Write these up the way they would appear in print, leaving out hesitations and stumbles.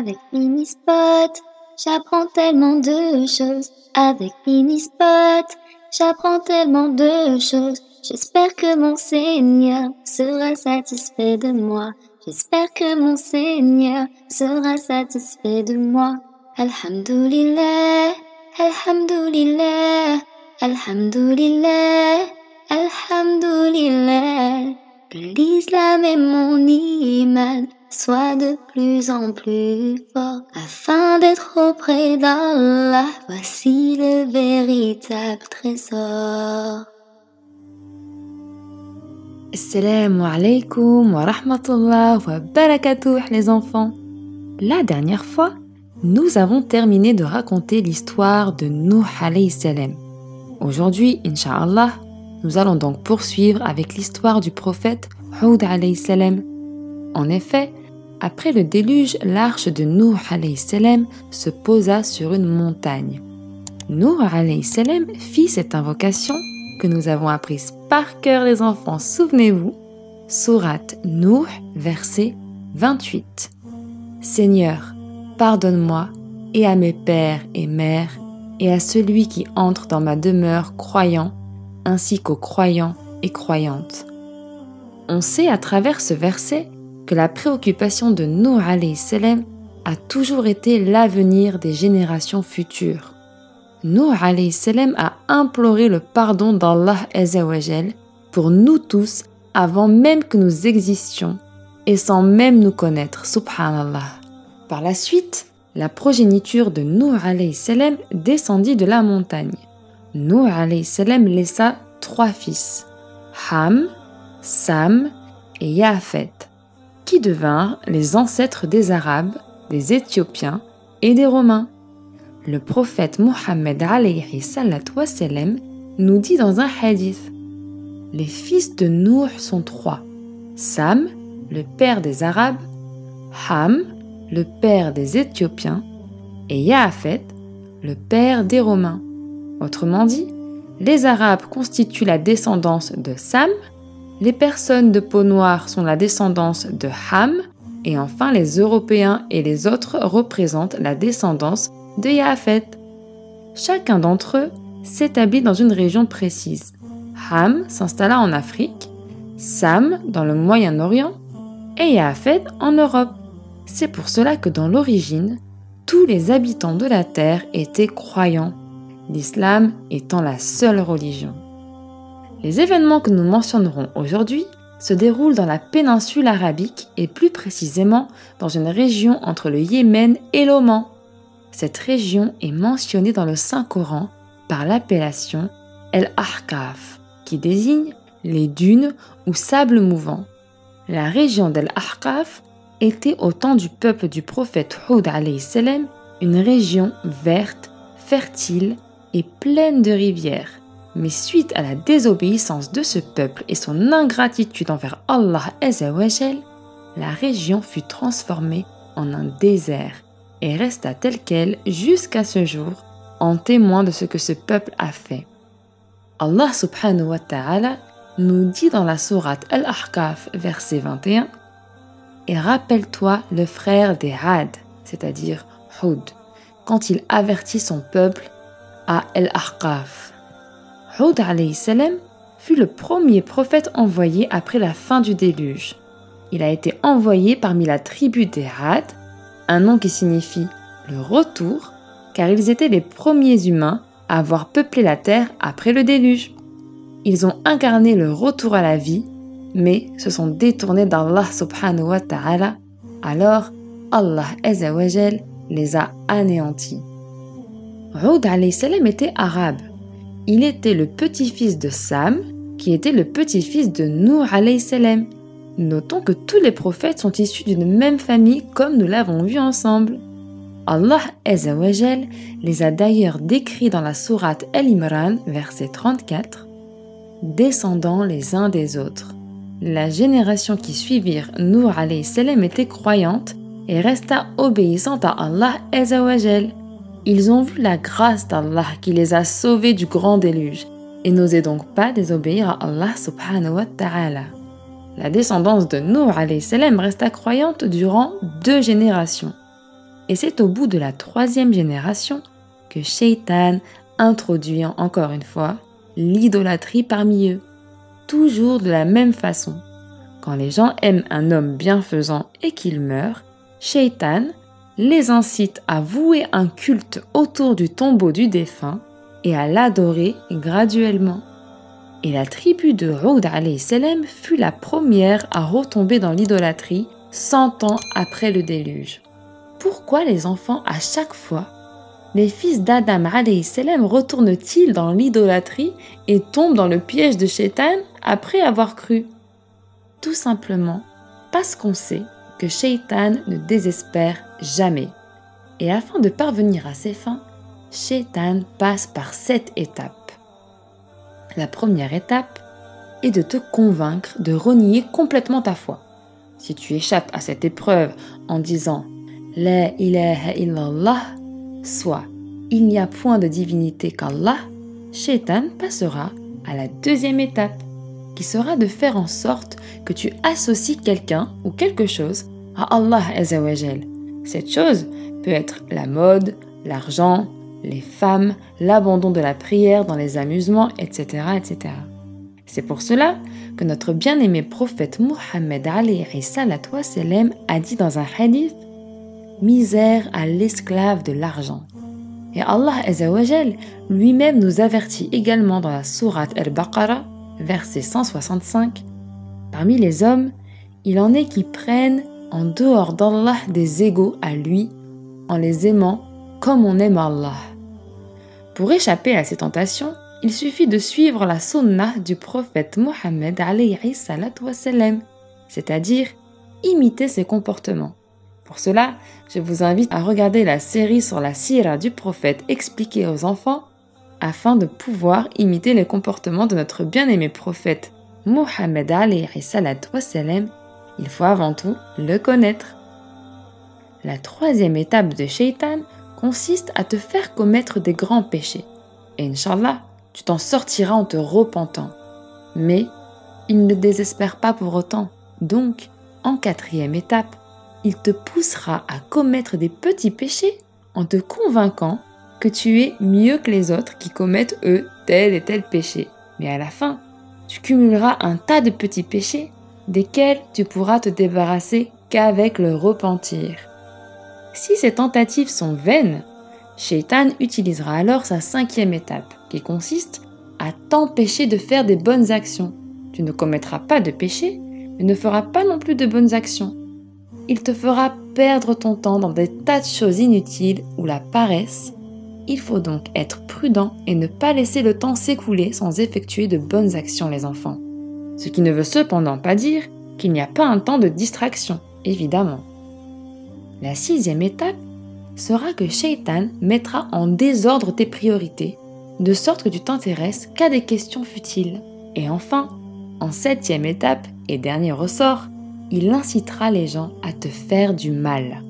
Avec Minispot, j'apprends tellement de choses. Avec Minispot, j'apprends tellement de choses. J'espère que mon Seigneur sera satisfait de moi. J'espère que mon Seigneur sera satisfait de moi. Alhamdulillah, Alhamdulillah, Alhamdulillah, Alhamdulillah. Que l'islam et mon iman soient de plus en plus forts afin d'être auprès d'Allah. Voici le véritable trésor. Assalamu alaikum wa rahmatullah wa barakatuh les enfants. La dernière fois, nous avons terminé de raconter l'histoire de Nuh alayhi salam. Aujourd'hui, Inch'Allah, nous allons donc poursuivre avec l'histoire du prophète Hud alayhi salam. En effet, après le déluge, l'arche de Nuh alayhi salam se posa sur une montagne. Nuh alayhi salam fit cette invocation que nous avons apprise par cœur les enfants, souvenez-vous, sourate Nuh, verset 28. Seigneur, pardonne-moi et à mes pères et mères et à celui qui entre dans ma demeure croyant, ainsi qu'aux croyants et croyantes. On sait à travers ce verset que la préoccupation de Nuh alayhi salam a toujours été l'avenir des générations futures. Nuh alayhi salam a imploré le pardon d'Allah Azza wa Jal pour nous tous avant même que nous existions et sans même nous connaître, subhanallah. Par la suite, la progéniture de Nuh alayhi salam descendit de la montagne. Nuh alayhi salam laissa 3 fils, Ham, Sam et Yafet, qui devinrent les ancêtres des Arabes, des Éthiopiens et des Romains. Le prophète Mohammed alayhi salatu wassalam nous dit dans un hadith: les fils de Nuh sont 3. Sam, le père des Arabes, Ham, le père des Éthiopiens, et Yafet, le père des Romains. Autrement dit, les Arabes constituent la descendance de Sam, les personnes de peau noire sont la descendance de Ham, et enfin les Européens et les autres représentent la descendance de Yafet. Chacun d'entre eux s'établit dans une région précise. Ham s'installa en Afrique, Sam dans le Moyen-Orient et Yafet en Europe. C'est pour cela que dans l'origine, tous les habitants de la terre étaient croyants, l'islam étant la seule religion. Les événements que nous mentionnerons aujourd'hui se déroulent dans la péninsule arabique et plus précisément dans une région entre le Yémen et l'Oman. Cette région est mentionnée dans le Saint-Coran par l'appellation El-Ahqaf, qui désigne les dunes ou sables mouvants. La région d'El-Ahqaf était au temps du peuple du prophète Hud alayhi salam une région verte, fertile et pleine de rivières. Mais suite à la désobéissance de ce peuple et son ingratitude envers Allah Azza wa Jal, la région fut transformée en un désert et resta telle quelle jusqu'à ce jour, en témoin de ce que ce peuple a fait. Allah subhanahu wa ta'ala nous dit dans la sourate Al-Ahqaf, verset 21, « Et rappelle-toi le frère des Had, c'est-à-dire Hud, quand il avertit son peuple à Al-Ahqaf. » Hud alayhi salam fut le premier prophète envoyé après la fin du déluge. Il a été envoyé parmi la tribu des Had, un nom qui signifie le retour, car ils étaient les premiers humains à avoir peuplé la terre après le déluge. Ils ont incarné le retour à la vie, mais se sont détournés d'Allah subhanahu wa ta'ala, alors Allah Azza wa Jal les a anéantis. Hud alayhi salam était arabe. Il était le petit-fils de Sam, qui était le petit-fils de Nuh alayhi salam. Notons que tous les prophètes sont issus d'une même famille comme nous l'avons vu ensemble. Allah Azza wa Jal les a d'ailleurs décrits dans la sourate Al-Imran, verset 34, descendant les uns des autres. La génération qui suivirent Nuh alayhi salam était croyante et resta obéissante à Allah Azza wa Jal. Ils ont vu la grâce d'Allah qui les a sauvés du grand déluge et n'osaient donc pas désobéir à Allah subhanahu wa ta'ala. La descendance de Nuh alayhi salam resta croyante durant 2 générations. Et c'est au bout de la 3e génération que Shaitan introduit encore une fois l'idolâtrie parmi eux, toujours de la même façon. Quand les gens aiment un homme bienfaisant et qu'il meurt, Shaitan les incite à vouer un culte autour du tombeau du défunt et à l'adorer graduellement. Et la tribu de Hud alayhi salam fut la première à retomber dans l'idolâtrie 100 ans après le déluge. Pourquoi les enfants, à chaque fois, les fils d'Adam alayhi salam retournent-ils dans l'idolâtrie et tombent dans le piège de Shaitan après avoir cru? Tout simplement parce qu'on sait que Shaitan ne désespère jamais. Et afin de parvenir à ses fins, Shaitan passe par 7 étapes. La première étape est de te convaincre de renier complètement ta foi. Si tu échappes à cette épreuve en disant « La ilaha illallah », soit « Il n'y a point de divinité qu'Allah », Shaitan passera à la deuxième étape, qui sera de faire en sorte que tu associes quelqu'un ou quelque chose à Allah Azza wa Jal. Cette chose peut être la mode, l'argent, les femmes, l'abandon de la prière dans les amusements, etc., etc. C'est pour cela que notre bien-aimé prophète Muhammad alayhi salatu wa salam a dit dans un hadith « Misère à l'esclave de l'argent ». Et Allah Azza wa Jal lui-même nous avertit également dans la sourate Al-Baqarah, verset 165, « Parmi les hommes, il en est qui prennent en dehors d'Allah des égaux à lui, en les aimant comme on aime Allah. » Pour échapper à ces tentations, il suffit de suivre la sunnah du prophète Muhammad alayhi salatu wa salam, c'est-à-dire imiter ses comportements. Pour cela, je vous invite à regarder la série sur la sira du prophète expliquée aux enfants afin de pouvoir imiter les comportements de notre bien-aimé prophète Muhammad alayhi salatu wa salam. Il faut avant tout le connaître. La 3e étape de Shaitan consiste à te faire commettre des grands péchés. Et Inch'Allah, tu t'en sortiras en te repentant. Mais il ne désespère pas pour autant. Donc, en 4e étape, il te poussera à commettre des petits péchés en te convainquant que tu es mieux que les autres qui commettent eux tel et tel péché. Mais à la fin, tu cumuleras un tas de petits péchés desquels tu pourras te débarrasser qu'avec le repentir. Si ces tentatives sont vaines, Shaitan utilisera alors sa 5e étape, qui consiste à t'empêcher de faire des bonnes actions. Tu ne commettras pas de péché, mais ne feras pas non plus de bonnes actions. Il te fera perdre ton temps dans des tas de choses inutiles ou la paresse. Il faut donc être prudent et ne pas laisser le temps s'écouler sans effectuer de bonnes actions, les enfants. Ce qui ne veut cependant pas dire qu'il n'y a pas un temps de distraction, évidemment. La 6e étape sera que Shaitan mettra en désordre tes priorités, de sorte que tu t'intéresses qu'à des questions futiles. Et enfin, en 7e étape et dernier ressort, il incitera les gens à te faire du mal.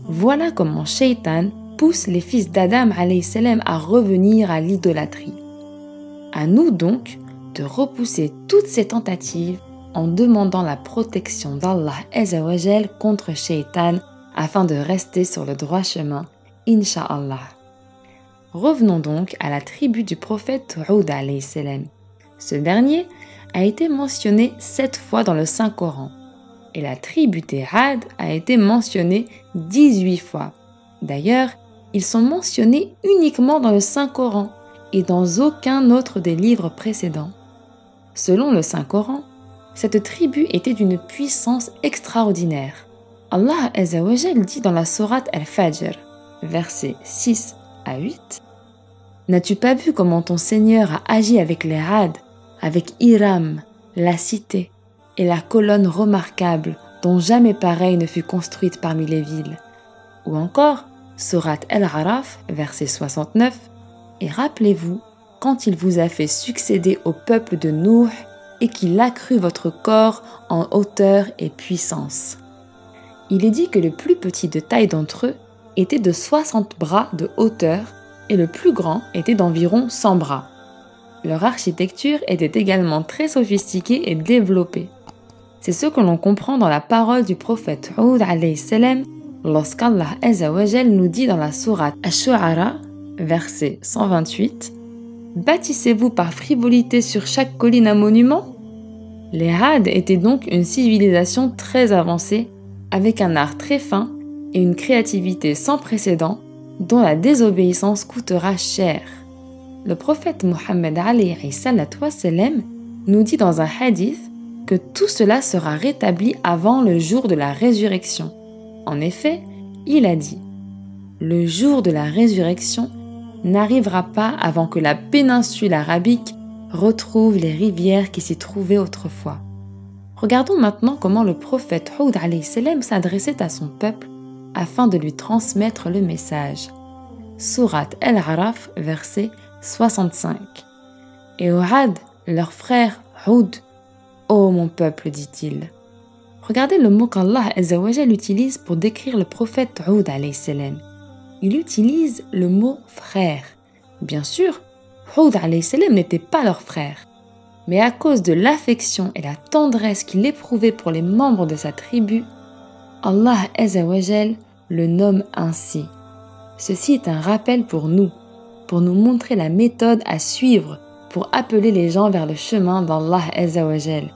Voilà comment Shaitan pousse les fils d'Adam alayhi salam à revenir à l'idolâtrie. À nous donc de repousser toutes ces tentatives en demandant la protection d'Allah Azza wa Jal contre Shaitan afin de rester sur le droit chemin, Inch'Allah. Revenons donc à la tribu du prophète Hud alayhi salam. Ce dernier a été mentionné 7 fois dans le Saint-Coran et la tribu des Had a été mentionnée 18 fois. D'ailleurs, ils sont mentionnés uniquement dans le Saint-Coran et dans aucun autre des livres précédents. Selon le Saint-Coran, cette tribu était d'une puissance extraordinaire. Allah Azza wa Jal dit dans la sourate Al-Fajr, versets 6 à 8, « N'as-tu pas vu comment ton Seigneur a agi avec les Had, avec Hiram, la cité, et la colonne remarquable dont jamais pareille ne fut construite parmi les villes ?» Ou encore, sourate Al-Araf, verset 69, « Et rappelez-vous, quand il vous a fait succéder au peuple de Nuh et qu'il accrut votre corps en hauteur et puissance. » Il est dit que le plus petit de taille d'entre eux était de 60 bras de hauteur et le plus grand était d'environ 100 bras. Leur architecture était également très sophistiquée et développée. C'est ce que l'on comprend dans la parole du prophète Hud alayhi salam lorsqu'Allah Azza wa Jal nous dit dans la sourate Ash-Shu'ara, verset 128, « Bâtissez-vous par frivolité sur chaque colline un monument ?» Les Had étaient donc une civilisation très avancée, avec un art très fin et une créativité sans précédent, dont la désobéissance coûtera cher. Le prophète Mohammed alayhi salatu wassalam nous dit dans un hadith que tout cela sera rétabli avant le jour de la résurrection. En effet, il a dit « Le jour de la résurrection n'arrivera pas avant que la péninsule arabique retrouve les rivières qui s'y trouvaient autrefois. » Regardons maintenant comment le prophète Hud alayhi salam s'adressait à son peuple afin de lui transmettre le message. Sourate Al-Araf, verset 65. Et au Had, leur frère Hud, « Ô mon peuple, dit-il. » Regardez le mot qu'Allah Azza wa Jal utilise pour décrire le prophète Hud alayhi salam. Il utilise le mot frère. Bien sûr, Hud alayhi salam n'était pas leur frère. Mais à cause de l'affection et la tendresse qu'il éprouvait pour les membres de sa tribu, Allah Azza wa Jal le nomme ainsi. Ceci est un rappel pour nous montrer la méthode à suivre pour appeler les gens vers le chemin d'Allah Azza wa Jal.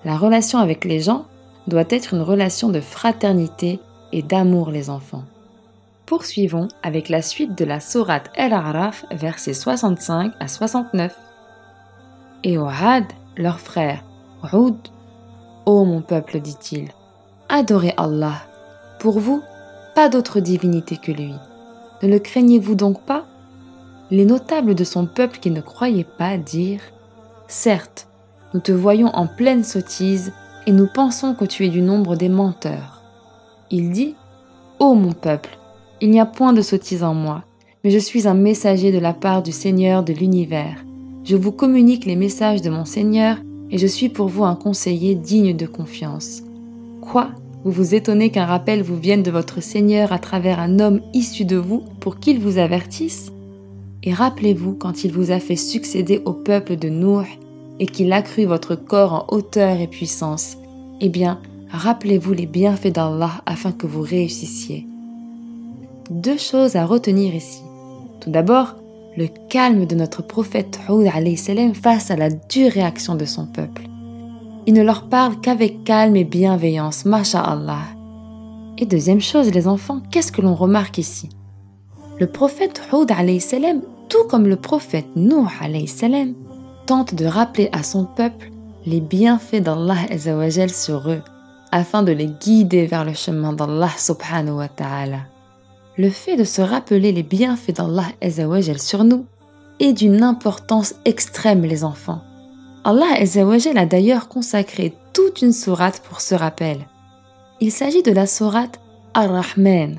La relation avec les gens doit être une relation de fraternité et d'amour, les enfants. Poursuivons avec la suite de la sourate Al-Araf, versets 65 à 69. Et au Had, leur frère, Hud, « Ô mon peuple, dit-il, adorez Allah. Pour vous, pas d'autre divinité que lui. Ne le craignez-vous donc pas ?» Les notables de son peuple qui ne croyaient pas dirent « Certes, nous te voyons en pleine sottise et nous pensons que tu es du nombre des menteurs. » Il dit « Ô mon peuple, il n'y a point de sottise en moi, mais je suis un messager de la part du Seigneur de l'univers. Je vous communique les messages de mon Seigneur et je suis pour vous un conseiller digne de confiance. Quoi ? Vous vous étonnez qu'un rappel vous vienne de votre Seigneur à travers un homme issu de vous pour qu'il vous avertisse ? Et rappelez-vous quand il vous a fait succéder au peuple de Nuh et qu'il accrut votre corps en hauteur et puissance. Eh bien, rappelez-vous les bienfaits d'Allah afin que vous réussissiez. Deux choses à retenir ici. Tout d'abord, le calme de notre prophète Hud alayhi salam face à la dure réaction de son peuple. Il ne leur parle qu'avec calme et bienveillance, masha'Allah. Et deuxième chose, les enfants, qu'est-ce que l'on remarque ici ? Le prophète Hud alayhi salam, tout comme le prophète Nuh alayhi salam, tente de rappeler à son peuple les bienfaits d'Allah Azza wa Jal sur eux, afin de les guider vers le chemin d'Allah subhanahu wa ta'ala. Le fait de se rappeler les bienfaits d'Allah Azza wa Jal sur nous est d'une importance extrême, les enfants. Allah Azza wa Jal a d'ailleurs consacré toute une sourate pour ce rappel. Il s'agit de la sourate Ar-Rahman,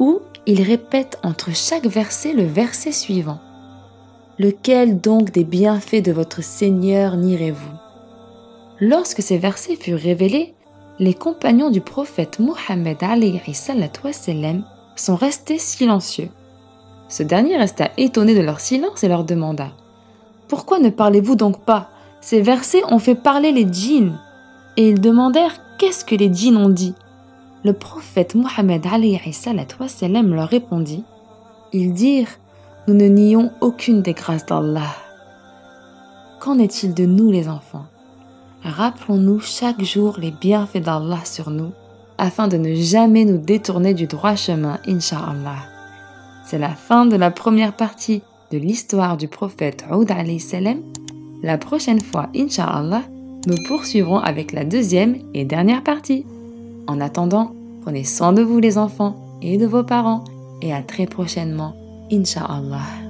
où il répète entre chaque verset le verset suivant. Lequel donc des bienfaits de votre Seigneur nierez-vous ? Lorsque ces versets furent révélés, les compagnons du prophète Mohammed alayhi salatu wassalam sont restés silencieux. Ce dernier resta étonné de leur silence et leur demanda « Pourquoi ne parlez-vous donc pas ? Ces versets ont fait parler les djinns. » Et ils demandèrent « Qu'est-ce que les djinns ont dit ?» Le prophète Mohammed alayhi salatu wassalam leur répondit « Ils dirent « Nous ne nions aucune des grâces d'Allah. » Qu'en est-il de nous, les enfants ? Rappelons-nous chaque jour les bienfaits d'Allah sur nous, afin de ne jamais nous détourner du droit chemin, Inch'Allah. C'est la fin de la première partie de l'histoire du prophète Hud alayhi salam. La prochaine fois, Inch'Allah, nous poursuivrons avec la deuxième et dernière partie. En attendant, prenez soin de vous les enfants et de vos parents, et à très prochainement, Inch'Allah.